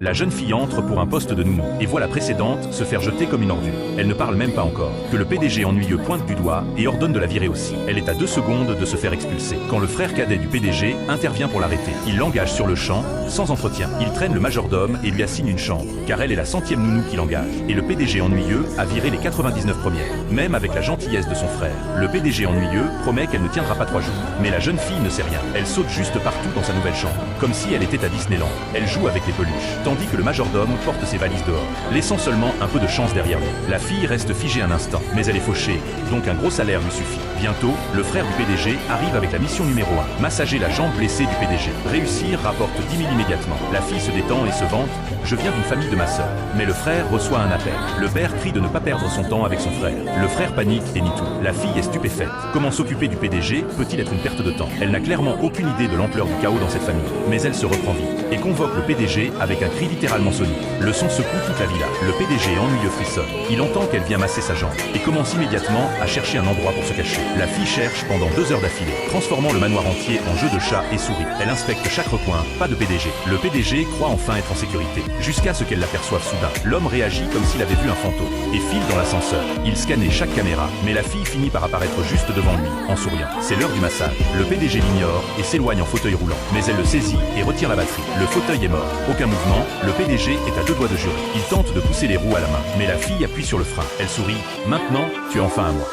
La jeune fille entre pour un poste de nounou et voit la précédente se faire jeter comme une ordure. Elle ne parle même pas encore, que le PDG ennuyeux pointe du doigt et ordonne de la virer aussi. Elle est à 2 secondes de se faire expulser, quand le frère cadet du PDG intervient pour l'arrêter. Il l'engage sur le champ, sans entretien. Il traîne le majordome et lui assigne une chambre, car elle est la 100e nounou qu'il engage. Et le PDG ennuyeux a viré les 99 premières. Même avec la gentillesse de son frère, le PDG ennuyeux promet qu'elle ne tiendra pas 3 jours. Mais la jeune fille ne sait rien. Elle saute juste partout dans sa nouvelle chambre, comme si elle était à Disneyland. Elle joue avec les peluches, tandis que le majordome porte ses valises dehors, laissant seulement un peu de chance derrière lui. La fille reste figée un instant, mais elle est fauchée, donc un gros salaire lui suffit. Bientôt, le frère du PDG arrive avec la mission numéro 1, massager la jambe blessée du PDG. Réussir rapporte 10 000 immédiatement. La fille se détend et se vante: je viens d'une famille de ma sœur. Mais le frère reçoit un appel. Le père crie de ne pas perdre son temps avec son frère. Le frère panique et nie tout. La fille est stupéfaite. Comment s'occuper du PDG peut-il être une perte de temps? Elle n'a clairement aucune idée de l'ampleur du chaos dans cette famille. Mais elle se reprend vite et convoque le PDG avec un cri littéralement sonique. Le son secoue toute la villa. Le PDG ennuyeux frissonne. Il entend qu'elle vient masser sa jambe et commence immédiatement à chercher un endroit pour se cacher. La fille cherche pendant 2 heures d'affilée, transformant le manoir entier en jeu de chat et souris. Elle inspecte chaque recoin, pas de PDG. Le PDG croit enfin être en sécurité, jusqu'à ce qu'elle l'aperçoive soudain. L'homme réagit comme s'il avait vu un fantôme et file dans l'ascenseur. Il scannait chaque caméra, mais la fille finit par apparaître juste devant lui, en souriant. C'est l'heure du massage. Le PDG l'ignore et s'éloigne en fauteuil roulant, mais elle le saisit et retire la batterie. Le fauteuil est mort. Aucun mouvement, le PDG est à 2 doigts de jurer. Il tente de pousser les roues à la main, mais la fille appuie sur le frein. Elle sourit: maintenant, tu es enfin à moi.